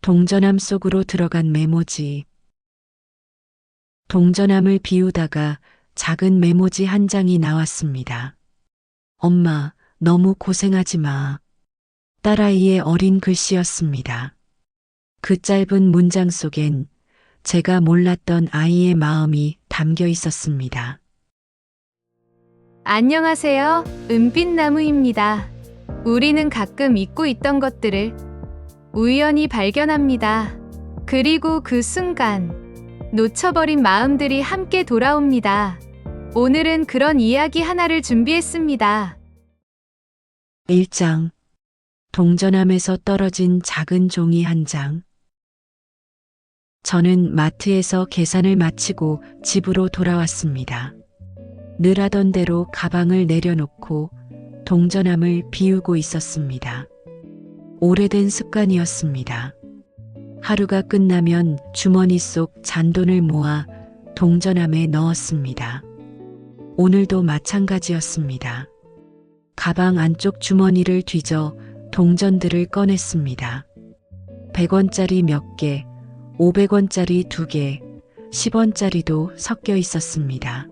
동전함 속으로 들어간 메모지. 동전함을 비우다가 작은 메모지 한 장이 나왔습니다. 엄마, 너무 고생하지 마. 딸아이의 어린 글씨였습니다. 그 짧은 문장 속엔 제가 몰랐던 아이의 마음이 담겨 있었습니다. 안녕하세요. 은빛나무입니다. 우리는 가끔 잊고 있던 것들을 우연히 발견합니다. 그리고 그 순간 놓쳐버린 마음들이 함께 돌아옵니다. 오늘은 그런 이야기 하나를 준비했습니다. 1장. 동전함에서 떨어진 작은 종이 한 장. 저는 마트에서 계산을 마치고 집으로 돌아왔습니다. 늘 하던 대로 가방을 내려놓고 동전함을 비우고 있었습니다. 오래된 습관이었습니다. 하루가 끝나면 주머니 속 잔돈을 모아 동전함에 넣었습니다. 오늘도 마찬가지였습니다. 가방 안쪽 주머니를 뒤져 동전들을 꺼냈습니다. 100원짜리 몇 개, 500원짜리 2개, 10원짜리도 섞여 있었습니다.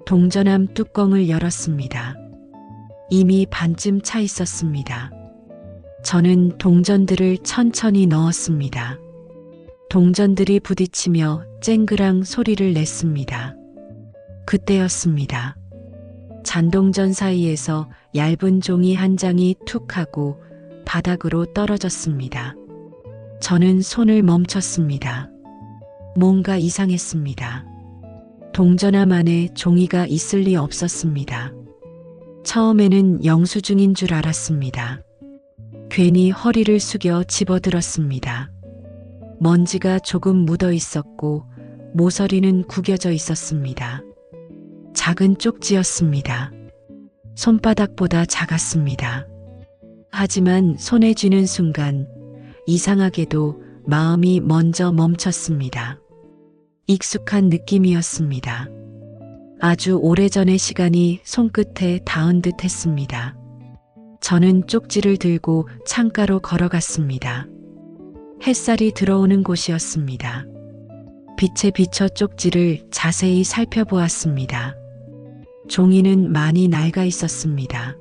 동전함 뚜껑을 열었습니다. 이미 반쯤 차 있었습니다. 저는 동전들을 천천히 넣었습니다. 동전들이 부딪히며 쨍그랑 소리를 냈습니다. 그때였습니다. 잔동전 사이에서 얇은 종이 한 장이 툭 하고 바닥으로 떨어졌습니다. 저는 손을 멈췄습니다. 뭔가 이상했습니다. 동전함 안에 종이가 있을 리 없었습니다. 처음에는 영수증인 줄 알았습니다. 괜히 허리를 숙여 집어들었습니다. 먼지가 조금 묻어 있었고 모서리는 구겨져 있었습니다. 작은 쪽지였습니다. 손바닥보다 작았습니다. 하지만 손에 쥐는 순간 이상하게도 마음이 먼저 멈췄습니다. 익숙한 느낌이었습니다. 아주 오래전의 시간이 손끝에 닿은 듯 했습니다. 저는 쪽지를 들고 창가로 걸어갔습니다. 햇살이 들어오는 곳이었습니다. 빛에 비춰 쪽지를 자세히 살펴보았습니다. 종이는 많이 낡아 있었습니다.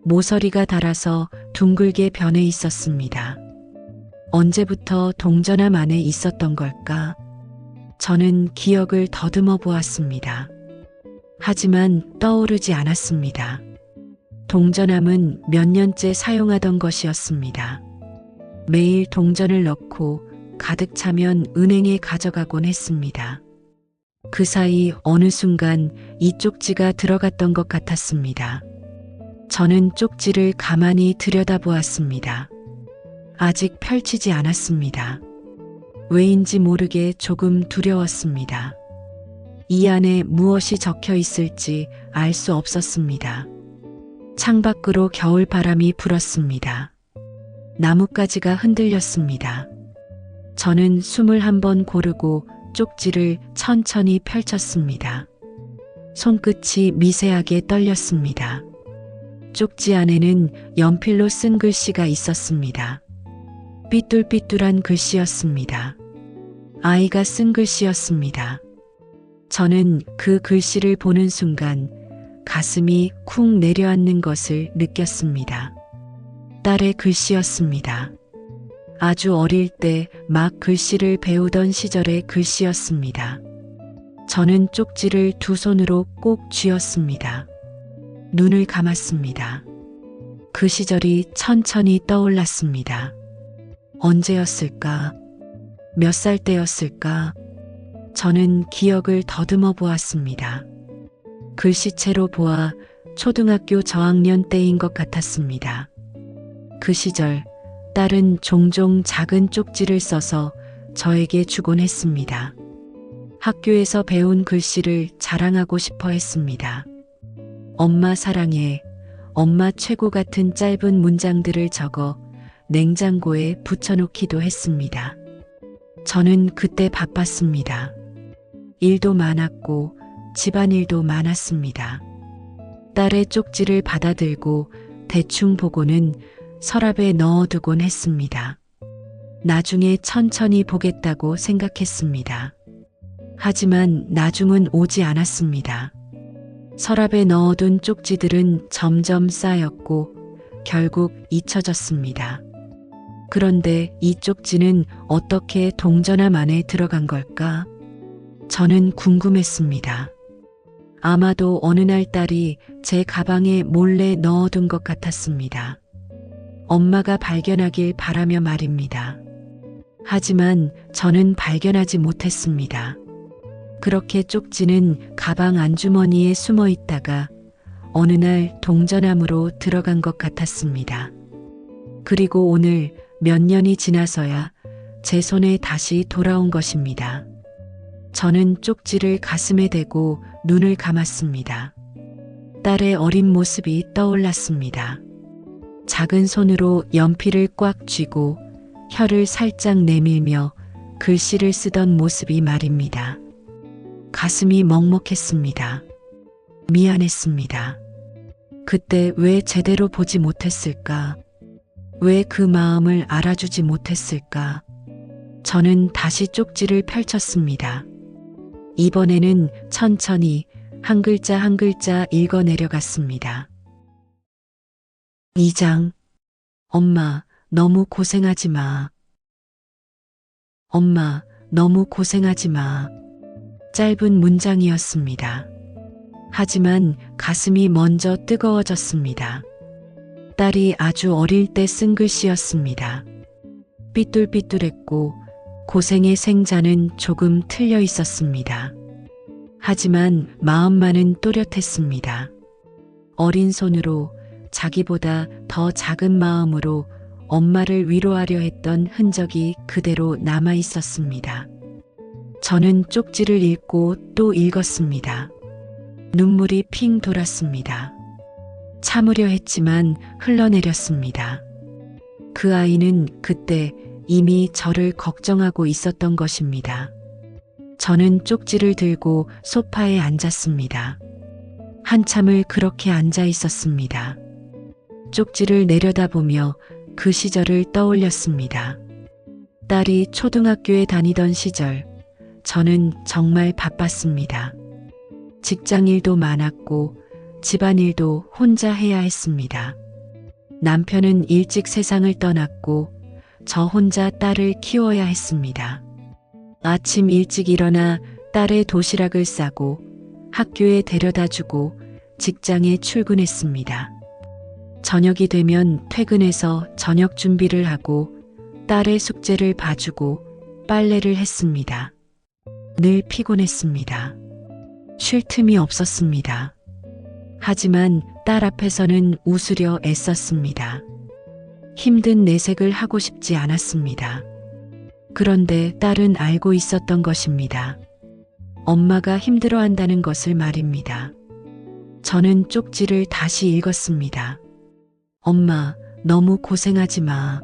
모서리가 닳아서 둥글게 변해 있었습니다. 언제부터 동전함 안에 있었던 걸까? 저는 기억을 더듬어 보았습니다. 하지만 떠오르지 않았습니다. 동전함은 몇 년째 사용하던 것이었습니다. 매일 동전을 넣고 가득 차면 은행에 가져가곤 했습니다. 그 사이 어느 순간 이 쪽지가 들어갔던 것 같았습니다. 저는 쪽지를 가만히 들여다보았습니다. 아직 펼치지 않았습니다. 왜인지 모르게 조금 두려웠습니다. 이 안에 무엇이 적혀 있을지 알 수 없었습니다. 창밖으로 겨울 바람이 불었습니다. 나뭇가지가 흔들렸습니다. 저는 숨을 한번 고르고 쪽지를 천천히 펼쳤습니다. 손끝이 미세하게 떨렸습니다. 쪽지 안에는 연필로 쓴 글씨가 있었습니다. 삐뚤삐뚤한 글씨였습니다. 아이가 쓴 글씨였습니다. 저는 그 글씨를 보는 순간 가슴이 쿵 내려앉는 것을 느꼈습니다. 딸의 글씨였습니다. 아주 어릴 때 막 글씨를 배우던 시절의 글씨였습니다. 저는 쪽지를 두 손으로 꼭 쥐었습니다. 눈을 감았습니다. 그 시절이 천천히 떠올랐습니다. 언제였을까? 몇 살 때였을까? 저는 기억을 더듬어 보았습니다. 글씨체로 보아 초등학교 저학년 때인 것 같았습니다. 그 시절 딸은 종종 작은 쪽지를 써서 저에게 주곤 했습니다. 학교에서 배운 글씨를 자랑하고 싶어 했습니다. 엄마 사랑해, 엄마 최고 같은 짧은 문장들을 적어 냉장고에 붙여놓기도 했습니다. 저는 그때 바빴습니다. 일도 많았고 집안일도 많았습니다. 딸의 쪽지를 받아들고 대충 보고는 서랍에 넣어두곤 했습니다. 나중에 천천히 보겠다고 생각했습니다. 하지만 나중은 오지 않았습니다. 서랍에 넣어둔 쪽지들은 점점 쌓였고 결국 잊혀졌습니다. 그런데 이 쪽지는 어떻게 동전함 안에 들어간 걸까? 저는 궁금했습니다. 아마도 어느 날 딸이 제 가방에 몰래 넣어둔 것 같았습니다. 엄마가 발견하길 바라며 말입니다. 하지만 저는 발견하지 못했습니다. 그렇게 쪽지는 가방 안주머니에 숨어 있다가 어느 날 동전함으로 들어간 것 같았습니다. 그리고 오늘 몇 년이 지나서야 제 손에 다시 돌아온 것입니다. 저는 쪽지를 가슴에 대고 눈을 감았습니다. 딸의 어린 모습이 떠올랐습니다. 작은 손으로 연필을 꽉 쥐고 혀를 살짝 내밀며 글씨를 쓰던 모습이 말입니다. 가슴이 먹먹했습니다. 미안했습니다. 그때 왜 제대로 보지 못했을까? 왜 그 마음을 알아주지 못했을까? 저는 다시 쪽지를 펼쳤습니다. 이번에는 천천히 한 글자 한 글자 읽어 내려갔습니다. 2장. 엄마, 너무 고생하지 마. 엄마, 너무 고생하지 마. 짧은 문장이었습니다. 하지만 가슴이 먼저 뜨거워졌습니다. 딸이 아주 어릴 때 쓴 글씨였습니다. 삐뚤삐뚤했고 고생의 생자는 조금 틀려 있었습니다. 하지만 마음만은 또렷했습니다. 어린 손으로 자기보다 더 작은 마음으로 엄마를 위로하려 했던 흔적이 그대로 남아 있었습니다. 저는 쪽지를 읽고 또 읽었습니다. 눈물이 핑 돌았습니다. 참으려 했지만 흘러내렸습니다. 그 아이는 그때 이미 저를 걱정하고 있었던 것입니다. 저는 쪽지를 들고 소파에 앉았습니다. 한참을 그렇게 앉아 있었습니다. 쪽지를 내려다보며 그 시절을 떠올렸습니다. 딸이 초등학교에 다니던 시절, 저는 정말 바빴습니다. 직장일도 많았고 집안일도 혼자 해야 했습니다. 남편은 일찍 세상을 떠났고 저 혼자 딸을 키워야 했습니다. 아침 일찍 일어나 딸의 도시락을 싸고 학교에 데려다주고 직장에 출근했습니다. 저녁이 되면 퇴근해서 저녁 준비를 하고 딸의 숙제를 봐주고 빨래를 했습니다. 늘 피곤했습니다. 쉴 틈이 없었습니다. 하지만 딸 앞에서는 웃으려 애썼습니다. 힘든 내색을 하고 싶지 않았습니다. 그런데 딸은 알고 있었던 것입니다. 엄마가 힘들어한다는 것을 말입니다. 저는 쪽지를 다시 읽었습니다. 엄마, 너무 고생하지 마.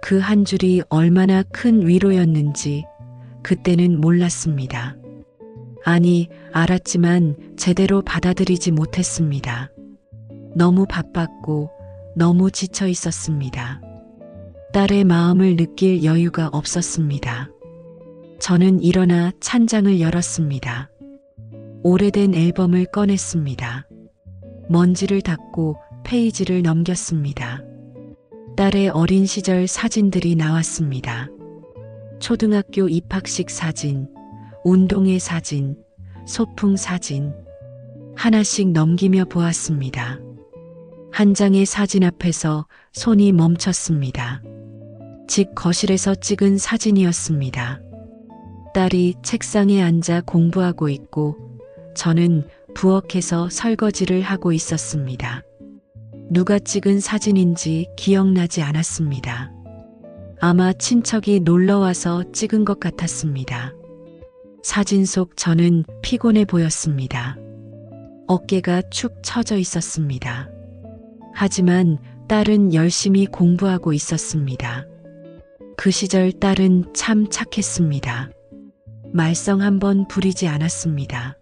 그 한 줄이 얼마나 큰 위로였는지 그때는 몰랐습니다. 아니, 알았지만 제대로 받아들이지 못했습니다. 너무 바빴고 너무 지쳐 있었습니다. 딸의 마음을 느낄 여유가 없었습니다. 저는 일어나 찬장을 열었습니다. 오래된 앨범을 꺼냈습니다. 먼지를 닦고 페이지를 넘겼습니다. 딸의 어린 시절 사진들이 나왔습니다. 초등학교 입학식 사진, 운동회 사진, 소풍 사진. 하나씩 넘기며 보았습니다. 한 장의 사진 앞에서 손이 멈췄습니다. 집 거실에서 찍은 사진이었습니다. 딸이 책상에 앉아 공부하고 있고 저는 부엌에서 설거지를 하고 있었습니다. 누가 찍은 사진인지 기억나지 않았습니다. 아마 친척이 놀러와서 찍은 것 같았습니다. 사진 속 저는 피곤해 보였습니다. 어깨가 축 처져 있었습니다. 하지만 딸은 열심히 공부하고 있었습니다. 그 시절 딸은 참 착했습니다. 말썽 한번 부리지 않았습니다.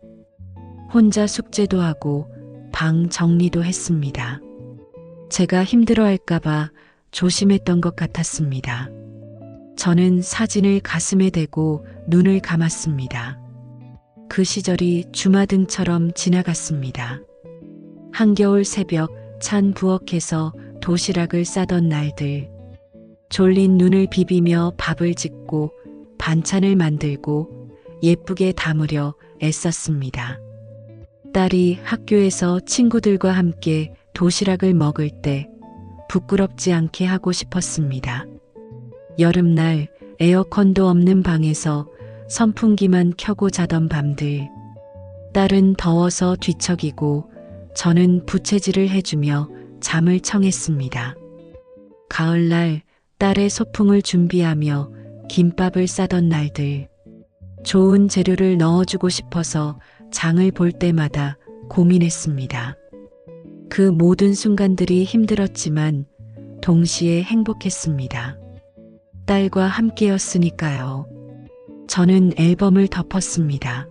혼자 숙제도 하고 방 정리도 했습니다. 제가 힘들어할까봐 조심했던 것 같았습니다. 저는 사진을 가슴에 대고 눈을 감았습니다. 그 시절이 주마등처럼 지나갔습니다. 한겨울 새벽 찬 부엌에서 도시락을 싸던 날들, 졸린 눈을 비비며 밥을 짓고 반찬을 만들고 예쁘게 담으려 애썼습니다. 딸이 학교에서 친구들과 함께 도시락을 먹을 때 부끄럽지 않게 하고 싶었습니다. 여름날 에어컨도 없는 방에서 선풍기만 켜고 자던 밤들, 딸은 더워서 뒤척이고 저는 부채질을 해주며 잠을 청했습니다. 가을날 딸의 소풍을 준비하며 김밥을 싸던 날들, 좋은 재료를 넣어주고 싶어서 장을 볼 때마다 고민했습니다. 그 모든 순간들이 힘들었지만 동시에 행복했습니다. 딸과 함께였으니까요. 저는 앨범을 덮었습니다.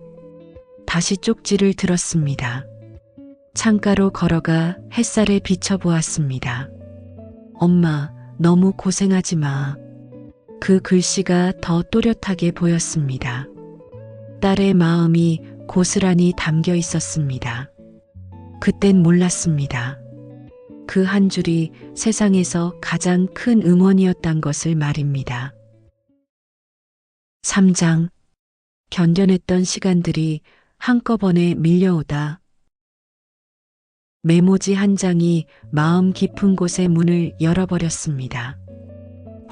다시 쪽지를 들었습니다. 창가로 걸어가 햇살에 비춰보았습니다. 엄마, 너무 고생하지 마. 그 글씨가 더 또렷하게 보였습니다. 딸의 마음이 고스란히 담겨 있었습니다. 그땐 몰랐습니다. 그 한 줄이 세상에서 가장 큰 응원이었단 것을 말입니다. 3장. 견뎌냈던 시간들이 한꺼번에 밀려오다. 메모지 한 장이 마음 깊은 곳의 문을 열어버렸습니다.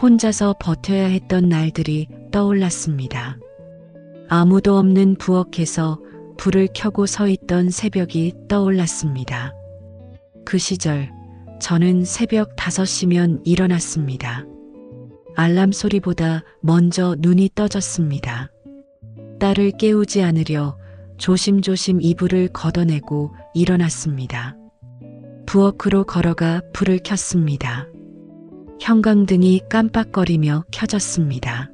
혼자서 버텨야 했던 날들이 떠올랐습니다. 아무도 없는 부엌에서 불을 켜고 서 있던 새벽이 떠올랐습니다. 그 시절 저는 새벽 5시면 일어났습니다. 알람 소리보다 먼저 눈이 떠졌습니다. 딸을 깨우지 않으려 조심조심 이불을 걷어내고 일어났습니다. 부엌으로 걸어가 불을 켰습니다. 형광등이 깜빡거리며 켜졌습니다.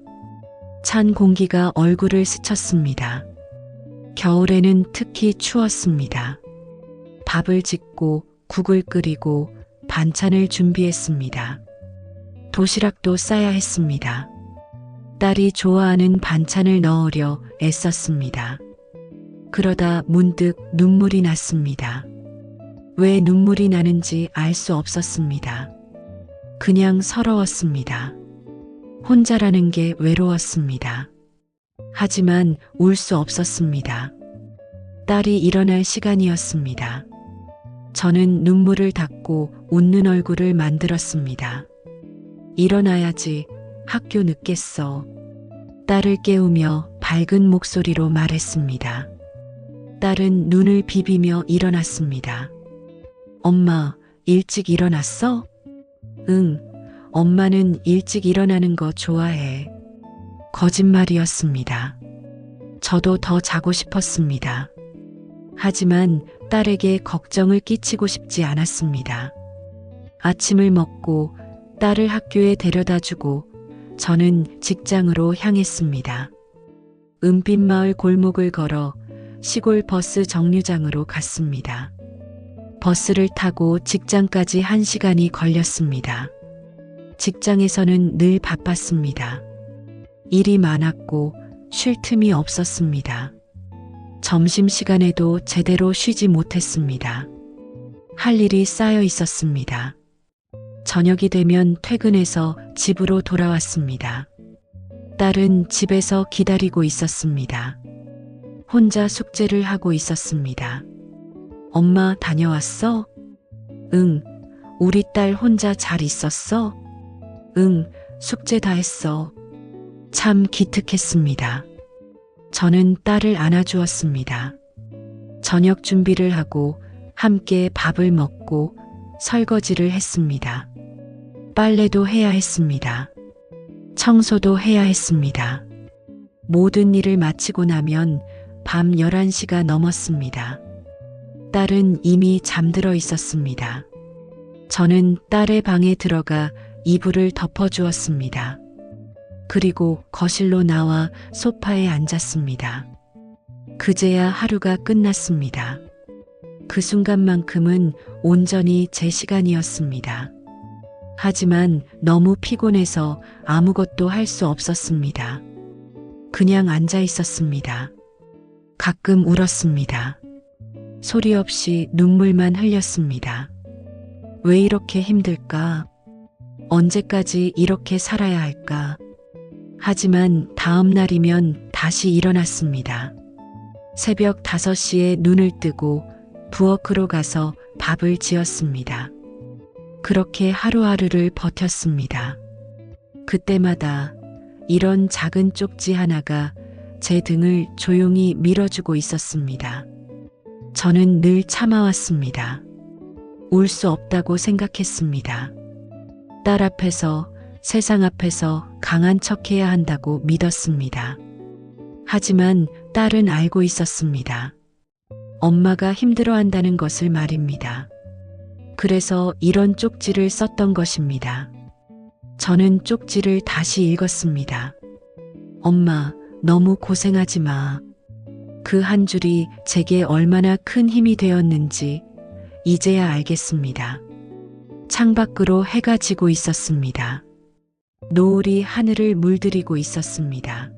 찬 공기가 얼굴을 스쳤습니다. 겨울에는 특히 추웠습니다. 밥을 짓고 국을 끓이고 반찬을 준비했습니다. 도시락도 싸야 했습니다. 딸이 좋아하는 반찬을 넣으려 애썼습니다. 그러다 문득 눈물이 났습니다. 왜 눈물이 나는지 알 수 없었습니다. 그냥 서러웠습니다. 혼자라는 게 외로웠습니다. 하지만 울 수 없었습니다. 딸이 일어날 시간이었습니다. 저는 눈물을 닦고 웃는 얼굴을 만들었습니다. 일어나야지, 학교 늦겠어. 딸을 깨우며 밝은 목소리로 말했습니다. 딸은 눈을 비비며 일어났습니다. 엄마, 일찍 일어났어? 응, 엄마는 일찍 일어나는 거 좋아해. 거짓말이었습니다. 저도 더 자고 싶었습니다. 하지만 딸에게 걱정을 끼치고 싶지 않았습니다. 아침을 먹고 딸을 학교에 데려다 주고 저는 직장으로 향했습니다. 은빛마을 골목을 걸어 시골 버스 정류장으로 갔습니다. 버스를 타고 직장까지 1시간이 걸렸습니다. 직장에서는 늘 바빴습니다. 일이 많았고 쉴 틈이 없었습니다. 점심시간에도 제대로 쉬지 못했습니다. 할 일이 쌓여 있었습니다. 저녁이 되면 퇴근해서 집으로 돌아왔습니다. 딸은 집에서 기다리고 있었습니다. 혼자 숙제를 하고 있었습니다. 엄마 다녀왔어? 응. 우리 딸 혼자 잘 있었어? 응. 숙제 다 했어. 참 기특했습니다. 저는 딸을 안아주었습니다. 저녁 준비를 하고 함께 밥을 먹고 설거지를 했습니다. 빨래도 해야 했습니다. 청소도 해야 했습니다. 모든 일을 마치고 나면 밤 11시가 넘었습니다. 딸은 이미 잠들어 있었습니다. 저는 딸의 방에 들어가 이불을 덮어주었습니다. 그리고 거실로 나와 소파에 앉았습니다. 그제야 하루가 끝났습니다. 그 순간만큼은 온전히 제 시간이었습니다. 하지만 너무 피곤해서 아무것도 할 수 없었습니다. 그냥 앉아 있었습니다. 가끔 울었습니다. 소리 없이 눈물만 흘렸습니다. 왜 이렇게 힘들까? 언제까지 이렇게 살아야 할까? 하지만 다음 날이면 다시 일어났습니다. 새벽 5시에 눈을 뜨고 부엌으로 가서 밥을 지었습니다. 그렇게 하루하루를 버텼습니다. 그때마다 이런 작은 쪽지 하나가 제 등을 조용히 밀어주고 있었습니다. 저는 늘 참아왔습니다. 울 수 없다고 생각했습니다. 딸 앞에서, 세상 앞에서 강한 척해야 한다고 믿었습니다. 하지만 딸은 알고 있었습니다. 엄마가 힘들어한다는 것을 말입니다. 그래서 이런 쪽지를 썼던 것입니다. 저는 쪽지를 다시 읽었습니다. 엄마, 너무 고생하지 마. 그 한 줄이 제게 얼마나 큰 힘이 되었는지 이제야 알겠습니다. 창밖으로 해가 지고 있었습니다. 노을이 하늘을 물들이고 있었습니다.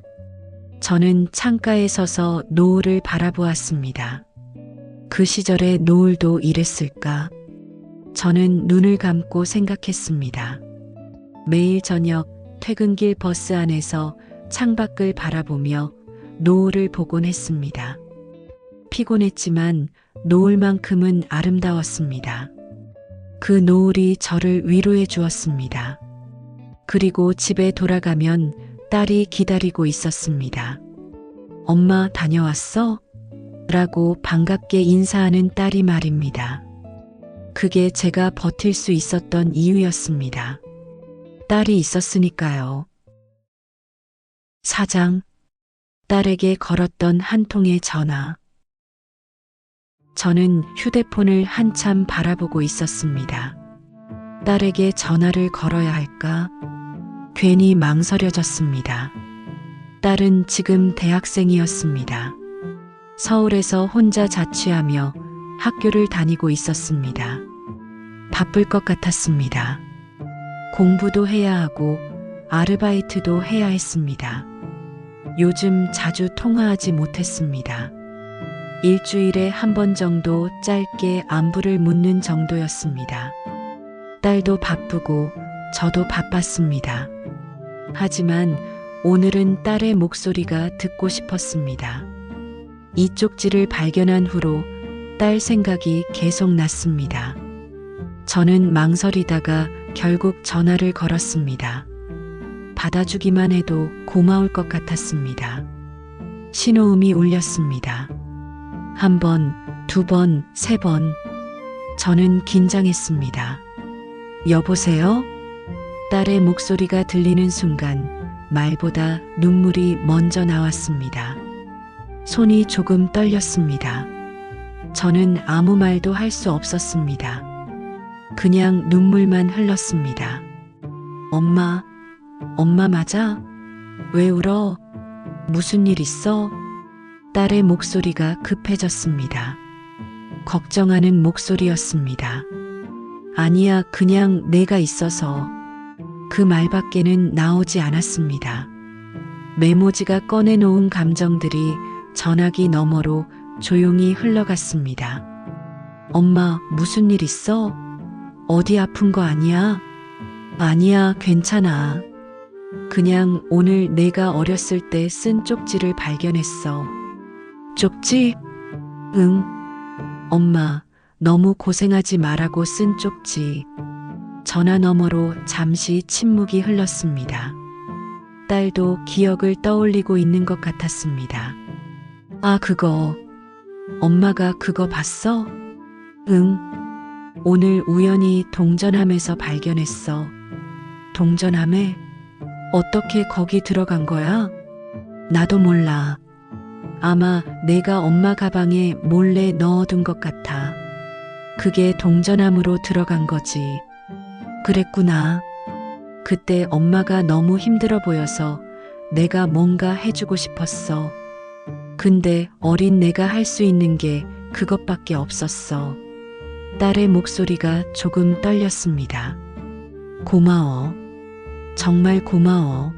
저는 창가에 서서 노을을 바라보았습니다. 그 시절의 노을도 이랬을까? 저는 눈을 감고 생각했습니다. 매일 저녁 퇴근길 버스 안에서 창밖을 바라보며 노을을 보곤 했습니다. 피곤했지만 노을만큼은 아름다웠습니다. 그 노을이 저를 위로해 주었습니다. 그리고 집에 돌아가면 딸이 기다리고 있었습니다. 엄마 다녀왔어? 라고 반갑게 인사하는 딸이 말입니다. 그게 제가 버틸 수 있었던 이유였습니다. 딸이 있었으니까요. 4장, 딸에게 걸었던 한 통의 전화. 저는 휴대폰을 한참 바라보고 있었습니다. 딸에게 전화를 걸어야 할까? 괜히 망설여졌습니다. 딸은 지금 대학생이었습니다. 서울에서 혼자 자취하며 학교를 다니고 있었습니다. 바쁠 것 같았습니다. 공부도 해야 하고 아르바이트도 해야 했습니다. 요즘 자주 통화하지 못했습니다. 일주일에 한 번 정도 짧게 안부를 묻는 정도였습니다. 딸도 바쁘고 저도 바빴습니다. 하지만 오늘은 딸의 목소리가 듣고 싶었습니다. 이 쪽지를 발견한 후로 딸 생각이 계속 났습니다. 저는 망설이다가 결국 전화를 걸었습니다. 받아주기만 해도 고마울 것 같았습니다. 신호음이 울렸습니다. 1번, 2번, 3번. 저는 긴장했습니다. 여보세요? 딸의 목소리가 들리는 순간 말보다 눈물이 먼저 나왔습니다. 손이 조금 떨렸습니다. 저는 아무 말도 할 수 없었습니다. 그냥 눈물만 흘렀습니다. 엄마, 엄마 맞아? 왜 울어? 무슨 일 있어? 딸의 목소리가 급해졌습니다. 걱정하는 목소리였습니다. 아니야, 그냥 내가 있어서. 그 말밖에는 나오지 않았습니다. 메모지가 꺼내놓은 감정들이 전화기 너머로 조용히 흘러갔습니다. 엄마, 무슨 일 있어? 어디 아픈 거 아니야? 아니야, 괜찮아. 그냥 오늘 내가 어렸을 때 쓴 쪽지를 발견했어. 쪽지? 응. 엄마, 너무 고생하지 말라고 쓴 쪽지. 전화 너머로 잠시 침묵이 흘렀습니다. 딸도 기억을 떠올리고 있는 것 같았습니다. 아, 그거. 엄마가 그거 봤어? 응. 오늘 우연히 동전함에서 발견했어. 동전함에? 어떻게 거기 들어간 거야? 나도 몰라. 아마 내가 엄마 가방에 몰래 넣어둔 것 같아. 그게 동전함으로 들어간 거지. 그랬구나. 그때 엄마가 너무 힘들어 보여서 내가 뭔가 해주고 싶었어. 근데 어린 내가 할 수 있는 게 그것밖에 없었어. 딸의 목소리가 조금 떨렸습니다. 고마워. 정말 고마워.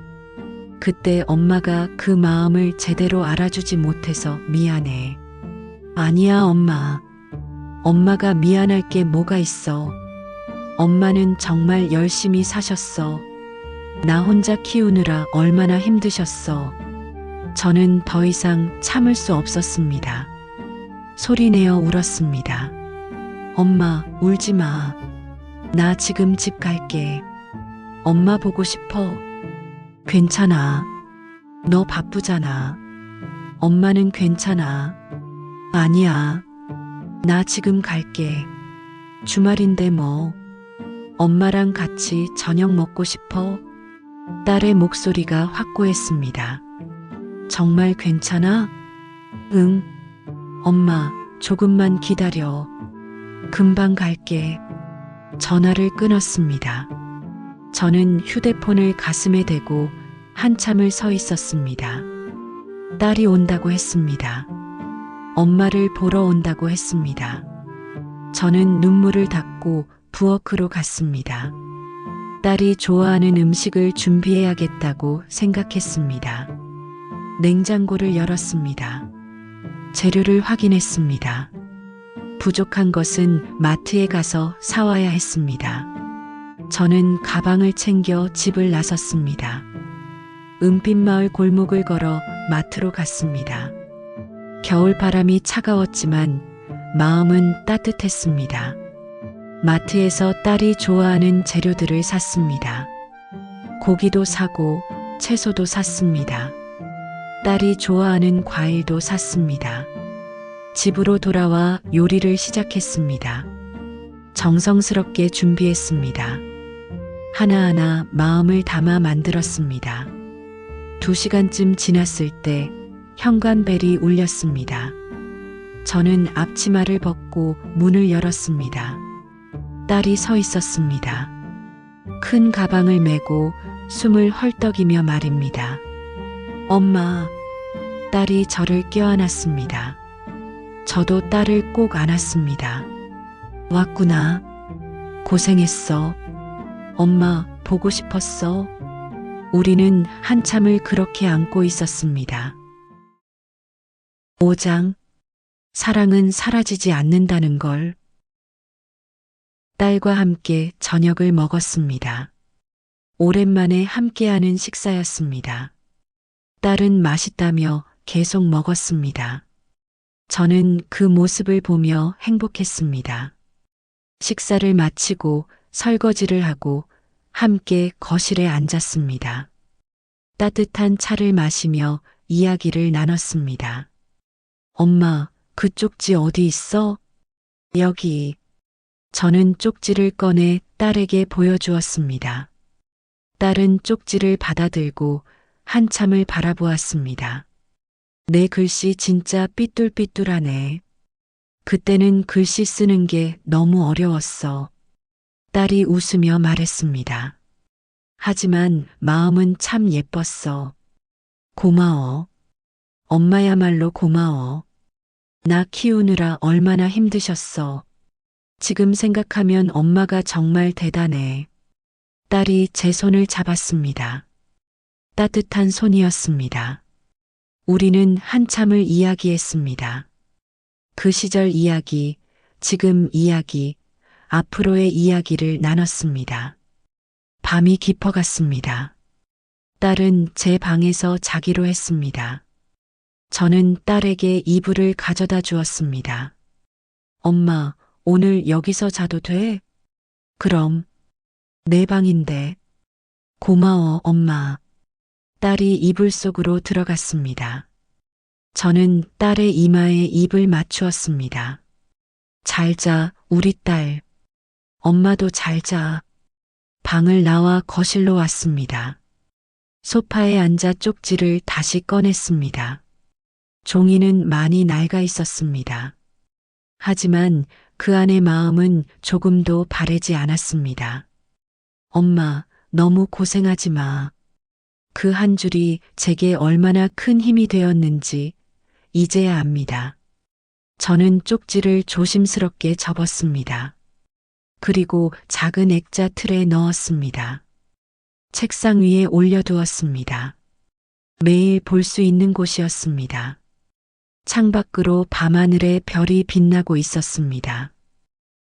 그때 엄마가 그 마음을 제대로 알아주지 못해서 미안해. 아니야, 엄마. 엄마가 미안할 게 뭐가 있어. 엄마는 정말 열심히 사셨어. 나 혼자 키우느라 얼마나 힘드셨어. 저는 더 이상 참을 수 없었습니다. 소리내어 울었습니다. 엄마, 울지 마. 나 지금 집 갈게. 엄마 보고 싶어. 괜찮아. 너 바쁘잖아. 엄마는 괜찮아. 아니야. 나 지금 갈게. 주말인데 뭐. 엄마랑 같이 저녁 먹고 싶어. 딸의 목소리가 확고했습니다. 정말 괜찮아? 응. 엄마, 조금만 기다려. 금방 갈게. 전화를 끊었습니다. 저는 휴대폰을 가슴에 대고 한참을 서 있었습니다. 딸이 온다고 했습니다. 엄마를 보러 온다고 했습니다. 저는 눈물을 닦고 부엌으로 갔습니다. 딸이 좋아하는 음식을 준비해야겠다고 생각했습니다. 냉장고를 열었습니다. 재료를 확인했습니다. 부족한 것은 마트에 가서 사와야 했습니다. 저는 가방을 챙겨 집을 나섰습니다. 은빛마을 골목을 걸어 마트로 갔습니다. 겨울바람이 차가웠지만 마음은 따뜻했습니다. 마트에서 딸이 좋아하는 재료들을 샀습니다. 고기도 사고 채소도 샀습니다. 딸이 좋아하는 과일도 샀습니다. 집으로 돌아와 요리를 시작했습니다. 정성스럽게 준비했습니다. 하나하나 마음을 담아 만들었습니다. 2시간쯤 지났을 때 현관벨이 울렸습니다. 저는 앞치마를 벗고 문을 열었습니다. 딸이 서 있었습니다. 큰 가방을 메고 숨을 헐떡이며 말입니다. 엄마. 딸이 저를 껴안았습니다. 저도 딸을 꼭 안았습니다. 왔구나. 고생했어. 엄마, 보고 싶었어. 우리는 한참을 그렇게 안고 있었습니다. 5장. 사랑은 사라지지 않는다는 걸. 딸과 함께 저녁을 먹었습니다. 오랜만에 함께하는 식사였습니다. 딸은 맛있다며 계속 먹었습니다. 저는 그 모습을 보며 행복했습니다. 식사를 마치고 설거지를 하고 함께 거실에 앉았습니다. 따뜻한 차를 마시며 이야기를 나눴습니다. 엄마, 그 쪽지 어디 있어? 여기. 저는 쪽지를 꺼내 딸에게 보여주었습니다. 딸은 쪽지를 받아들고 한참을 바라보았습니다. 내 글씨 진짜 삐뚤삐뚤하네. 그때는 글씨 쓰는 게 너무 어려웠어. 딸이 웃으며 말했습니다. 하지만 마음은 참 예뻤어. 고마워. 엄마야말로 고마워. 나 키우느라 얼마나 힘드셨어. 지금 생각하면 엄마가 정말 대단해. 딸이 제 손을 잡았습니다. 따뜻한 손이었습니다. 우리는 한참을 이야기했습니다. 그 시절 이야기, 지금 이야기, 앞으로의 이야기를 나눴습니다. 밤이 깊어갔습니다. 딸은 제 방에서 자기로 했습니다. 저는 딸에게 이불을 가져다 주었습니다. 엄마, 오늘 여기서 자도 돼? 그럼. 내 방인데. 고마워, 엄마. 딸이 이불 속으로 들어갔습니다. 저는 딸의 이마에 입을 맞추었습니다. 잘 자, 우리 딸. 엄마도 잘 자. 방을 나와 거실로 왔습니다. 소파에 앉아 쪽지를 다시 꺼냈습니다. 종이는 많이 낡아 있었습니다. 하지만 그 안의 마음은 조금도 바래지 않았습니다. 엄마, 너무 고생하지 마. 그 한 줄이 제게 얼마나 큰 힘이 되었는지 이제야 압니다. 저는 쪽지를 조심스럽게 접었습니다. 그리고 작은 액자 틀에 넣었습니다. 책상 위에 올려두었습니다. 매일 볼 수 있는 곳이었습니다. 창밖으로 밤하늘에 별이 빛나고 있었습니다.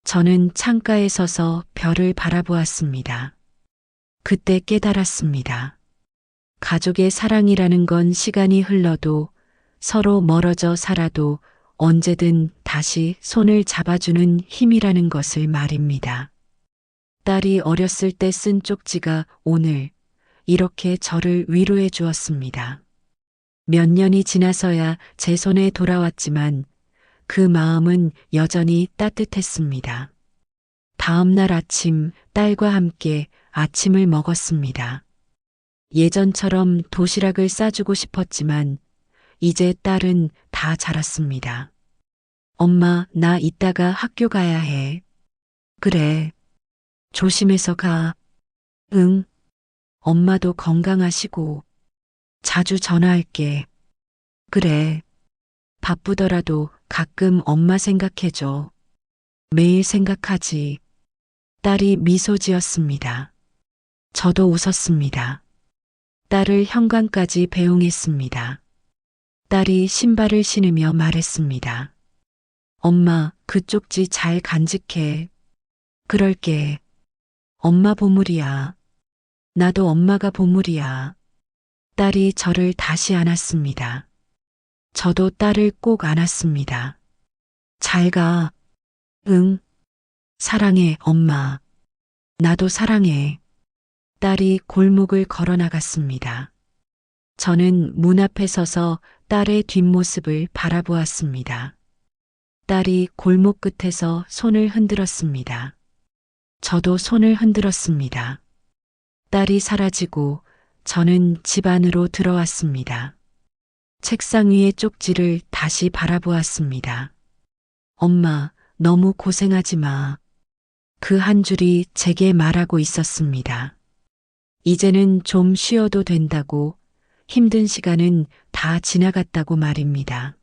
저는 창가에 서서 별을 바라보았습니다. 그때 깨달았습니다. 가족의 사랑이라는 건 시간이 흘러도 서로 멀어져 살아도 언제든 다시 손을 잡아주는 힘이라는 것을 말입니다. 딸이 어렸을 때 쓴 쪽지가 오늘 이렇게 저를 위로해 주었습니다. 몇 년이 지나서야 제 손에 돌아왔지만 그 마음은 여전히 따뜻했습니다. 다음 날 아침 딸과 함께 아침을 먹었습니다. 예전처럼 도시락을 싸주고 싶었지만 이제 딸은 다 자랐습니다. 엄마, 나 이따가 학교 가야 해. 그래. 조심해서 가. 응. 엄마도 건강하시고. 자주 전화할게. 그래. 바쁘더라도 가끔 엄마 생각해줘. 매일 생각하지. 딸이 미소 지었습니다. 저도 웃었습니다. 딸을 현관까지 배웅했습니다. 딸이 신발을 신으며 말했습니다. 엄마, 그 쪽지 잘 간직해. 그럴게. 엄마 보물이야. 나도 엄마가 보물이야. 딸이 저를 다시 안았습니다. 저도 딸을 꼭 안았습니다. 잘 가. 응. 사랑해, 엄마. 나도 사랑해. 딸이 골목을 걸어 나갔습니다. 저는 문 앞에 서서 딸의 뒷모습을 바라보았습니다. 딸이 골목 끝에서 손을 흔들었습니다. 저도 손을 흔들었습니다. 딸이 사라지고 저는 집 안으로 들어왔습니다. 책상 위의 쪽지를 다시 바라보았습니다. 엄마, 너무 고생하지 마. 그 한 줄이 제게 말하고 있었습니다. 이제는 좀 쉬어도 된다고, 힘든 시간은 다 지나갔다고 말입니다.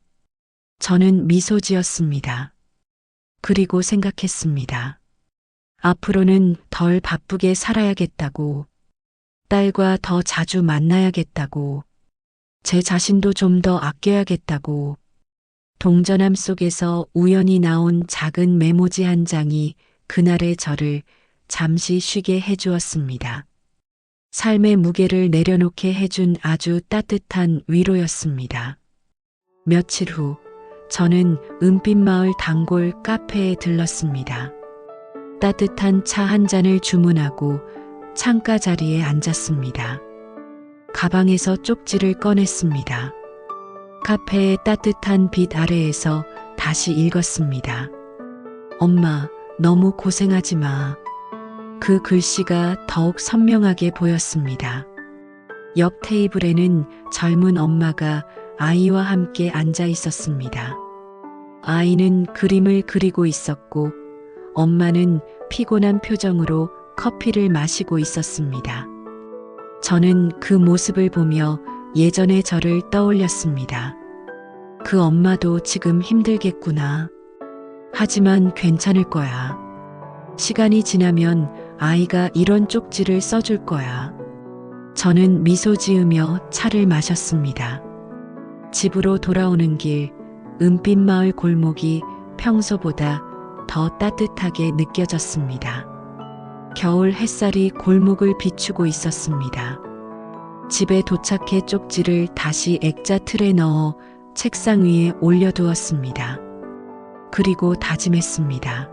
저는 미소 지었습니다. 그리고 생각했습니다. 앞으로는 덜 바쁘게 살아야겠다고, 딸과 더 자주 만나야겠다고, 제 자신도 좀 더 아껴야겠다고. 동전함 속에서 우연히 나온 작은 메모지 한 장이 그날의 저를 잠시 쉬게 해주었습니다. 삶의 무게를 내려놓게 해준 아주 따뜻한 위로였습니다. 며칠 후 저는 은빛마을 단골 카페에 들렀습니다. 따뜻한 차 한 잔을 주문하고 창가 자리에 앉았습니다. 가방에서 쪽지를 꺼냈습니다. 카페의 따뜻한 빛 아래에서 다시 읽었습니다. 엄마, 너무 고생하지 마. 그 글씨가 더욱 선명하게 보였습니다. 옆 테이블에는 젊은 엄마가 아이와 함께 앉아 있었습니다. 아이는 그림을 그리고 있었고 엄마는 피곤한 표정으로 커피를 마시고 있었습니다. 저는 그 모습을 보며 예전의 저를 떠올렸습니다. 그 엄마도 지금 힘들겠구나. 하지만 괜찮을 거야. 시간이 지나면 아이가 이런 쪽지를 써줄 거야. 저는 미소 지으며 차를 마셨습니다. 집으로 돌아오는 길, 은빛마을 골목이 평소보다 더 따뜻하게 느껴졌습니다. 겨울 햇살이 골목을 비추고 있었습니다. 집에 도착해 쪽지를 다시 액자 틀에 넣어 책상 위에 올려두었습니다. 그리고 다짐했습니다.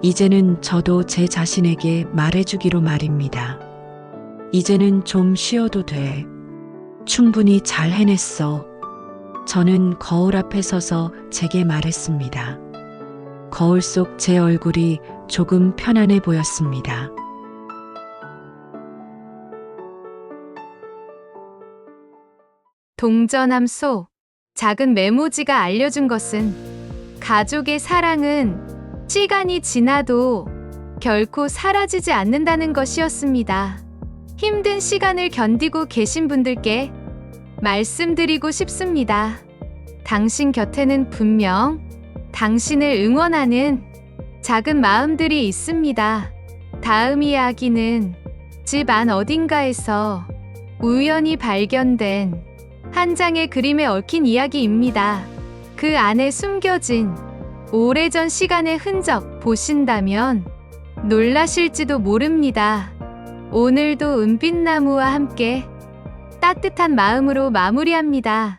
이제는 저도 제 자신에게 말해주기로 말입니다. 이제는 좀 쉬어도 돼. 충분히 잘 해냈어. 저는 거울 앞에 서서 제게 말했습니다. 거울 속 제 얼굴이 조금 편안해 보였습니다. 동전함 속 작은 메모지가 알려준 것은 가족의 사랑은 시간이 지나도 결코 사라지지 않는다는 것이었습니다. 힘든 시간을 견디고 계신 분들께 말씀드리고 싶습니다. 당신 곁에는 분명 당신을 응원하는 작은 마음들이 있습니다. 다음 이야기는 집 안 어딘가에서 우연히 발견된 한 장의 그림에 얽힌 이야기입니다. 그 안에 숨겨진 오래전 시간의 흔적 보신다면 놀라실지도 모릅니다. 오늘도 은빛나무와 함께 따뜻한 마음으로 마무리합니다.